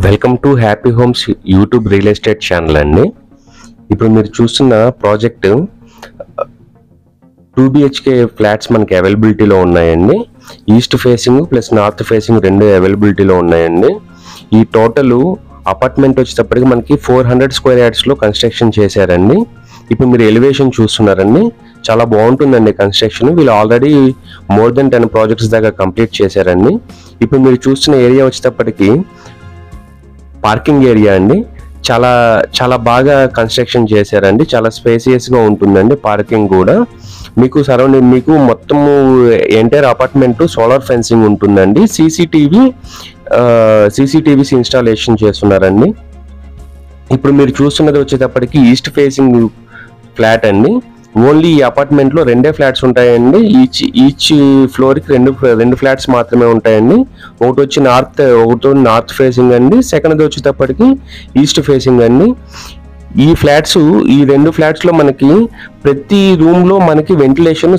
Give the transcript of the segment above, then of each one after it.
Welcome to happy homes YouTube real estate channel అండి. ఇప్పుడు మీరు చూస్తున్న ప్రాజెక్ట్ 2 BHK ఫ్లాట్స్ మనకి అవైలబిలిటీలో ఉన్నాయండి. East facing plus north facing రెండు అవైలబిలిటీలో ఉన్నాయండి. ఈ టోటల్ అపార్ట్మెంట్ వచ్చేటప్పటికి మనకి 400 స్క్వేర్ యార్డ్స్లో కన్స్ట్రక్షన్ చేశారండి. ఇప్పుడు మీరు ఎలివేషన్ చూస్తున్నారండి, చాలా బాగుంటుందండి కన్స్ట్రక్షన్. వీళ్ళు ఆల్రెడీ మోర్ దెన్ 10 ప్రాజెక్ట్స్ దాకా కంప్లీట్ చేశారండి. ఇప్పుడు మీరు చూస్తున్న ఏరియా వచ్చేటప్పటికి పార్కింగ్ ఏరియా అండి. చాలా చాలా బాగా కన్స్ట్రక్షన్ చేశారండి. చాలా స్పేసియస్గా ఉంటుందండి పార్కింగ్ కూడా. మీకు సరౌండింగ్ మీకు మొత్తము ఎంటైర్ అపార్ట్మెంట్ సోలార్ ఫెన్సింగ్ ఉంటుందండి. సీసీటీవీస్ ఇన్స్టాలేషన్ చేస్తున్నారండి. ఇప్పుడు మీరు చూస్తున్నది వచ్చేటప్పటికి ఈస్ట్ ఫేసింగ్ ఫ్లాట్ అండి. ఓన్లీ ఈ అపార్ట్మెంట్లో 2 ఫ్లాట్స్ ఉంటాయండి. ఈచ్ ఫ్లోర్కి రెండు ఫ్లాట్స్ మాత్రమే ఉంటాయండి. ఒకటి వచ్చి నార్త్ ఫేసింగ్ అండి, సెకండ్ వచ్చేటప్పటికి ఈస్ట్ ఫేసింగ్ అండి. ఈ 2 ఫ్లాట్స్లో మనకి ప్రతి రూమ్లో మనకి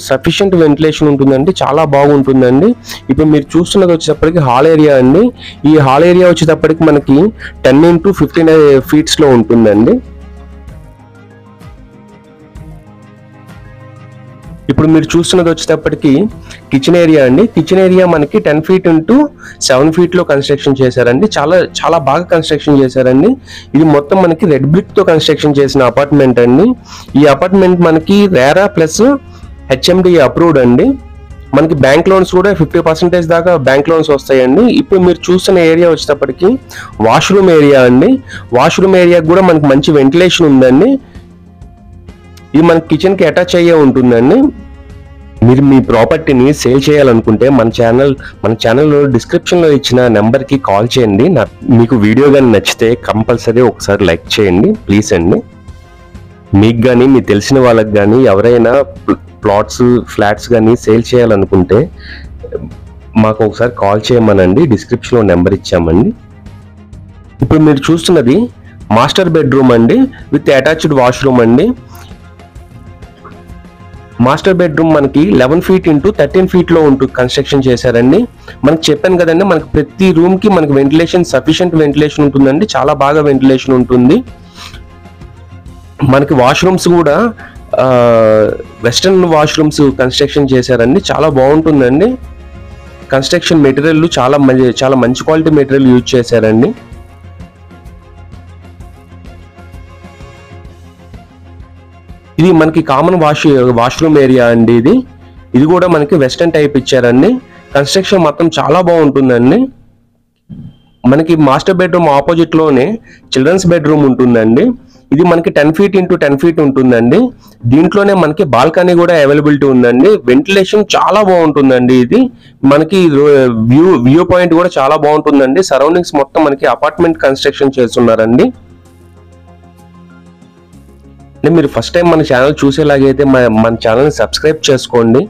సఫిషియంట్ వెంటిలేషన్ ఉంటుందండి. చాలా బాగుంటుందండి. ఇప్పుడు మీరు చూస్తున్నది వచ్చేటప్పటికి హాల్ ఏరియా అండి. ఈ హాల్ ఏరియా వచ్చేటప్పటికి మనకి 10 into 15 ఫీట్స్లో ఉంటుందండి. ఇప్పుడు మీరు చూస్తున్నది వచ్చేటప్పటికి కిచెన్ ఏరియా అండి. కిచెన్ ఏరియా మనకి 10 feet into 7 feetలో కన్స్ట్రక్షన్ చేశారండి. చాలా చాలా బాగా కన్స్ట్రక్షన్ చేశారండి. ఇది మొత్తం మనకి రెడ్ బ్రిక్తో కన్స్ట్రక్షన్ చేసిన అపార్ట్మెంట్ అండి. ఈ అపార్ట్మెంట్ మనకి రేరా ప్లస్ HMD అప్రూవ్డ్ అండి. మనకి బ్యాంక్ లోన్స్ కూడా 50% దాకా బ్యాంక్ లోన్స్ వస్తాయండి. ఇప్పుడు మీరు చూస్తున్న ఏరియా వచ్చేటప్పటికి వాష్రూమ్ ఏరియా అండి. వాష్రూమ్ ఏరియా కూడా మనకి మంచి వెంటిలేషన్ ఉందండి. ఇది మనకి కిచెన్కి అటాచ్ అయ్యే ఉంటుందండి. మీరు మీ ప్రాపర్టీని సేల్ చేయాలనుకుంటే మన ఛానల్లో డిస్క్రిప్షన్లో ఇచ్చిన నెంబర్కి కాల్ చేయండి. మీకు వీడియో కానీ నచ్చితే కంపల్సరీ ఒకసారి లైక్ చేయండి ప్లీజ్ అండి. మీకు కానీ మీ తెలిసిన వాళ్ళకి కానీ ఎవరైనా ప్లాట్స్ ఫ్లాట్స్ కానీ సేల్ చేయాలనుకుంటే మాకు ఒకసారి కాల్ చేయమనండి. డిస్క్రిప్షన్లో నెంబర్ ఇచ్చామండి. ఇప్పుడు మీరు చూస్తున్నది మాస్టర్ బెడ్రూమ్ అండి విత్ అటాచ్డ్ వాష్రూమ్ అండి. మాస్టర్ బెడ్రూమ్ మనకి 11 feet into 13 feetలో కన్స్ట్రక్షన్ చేశారండి. మనకి చెప్పాను కదండి, మనకి ప్రతి రూమ్కి మనకి సఫిషియంట్ వెంటిలేషన్ ఉంటుందండి. చాలా బాగా వెంటిలేషన్ ఉంటుంది. మనకి వాష్రూమ్స్ కూడా వెస్టర్న్ వాష్రూమ్స్ కన్స్ట్రక్షన్ చేశారండి. చాలా బాగుంటుందండి. కన్స్ట్రక్షన్ మెటీరియల్ చాలా మంచి క్వాలిటీ మెటీరియల్ యూజ్ చేశారండి. ఇది మనకి కామన్ వాష్రూమ్ ఏరియా అండి. ఇది కూడా మనకి వెస్టర్న్ టైప్ ఇచ్చారండి. కన్స్ట్రక్షన్ మొత్తం చాలా బాగుంటుందండి. మనకి మాస్టర్ బెడ్రూమ్ ఆపోజిట్ లోనే చిల్డ్రన్స్ బెడ్రూమ్ ఉంటుందండి. ఇది మనకి 10 feet into 10 feet ఉంటుందండి. దీంట్లోనే మనకి బాల్కనీ కూడా అవైలబిలిటీ ఉందండి. వెంటిలేషన్ చాలా బాగుంటుందండి. ఇది మనకి వ్యూ పాయింట్ కూడా చాలా బాగుంటుందండి. సరౌండింగ్స్ మొత్తం మనకి అపార్ట్మెంట్ కన్స్ట్రక్షన్ చేస్తున్నారండి. మీరు ఫస్ట్ టైం మన ఛానల్ చూసేలాగైతే మన ఛానల్ని సబ్స్క్రైబ్ చేసుకోండి.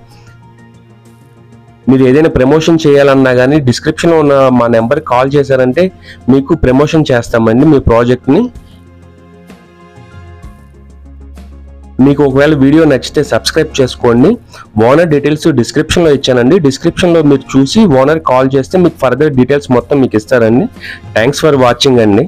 మీరు ఏదైనా ప్రమోషన్ చేయాలన్నా కానీ డిస్క్రిప్షన్లో ఉన్న మా నెంబర్కి కాల్ చేశారంటే మీకు ప్రమోషన్ చేస్తామండి మీ ప్రాజెక్ట్ని. మీకు ఒకవేళ వీడియో నచ్చితే సబ్స్క్రైబ్ చేసుకోండి. ఓనర్ డీటెయిల్స్ డిస్క్రిప్షన్లో ఇచ్చానండి. డిస్క్రిప్షన్లో మీరు చూసి ఓనర్ కాల్ చేస్తే మీకు ఫర్దర్ డీటెయిల్స్ మొత్తం మీకు ఇస్తారండి. థ్యాంక్స్ ఫర్ వాచింగ్ అండి.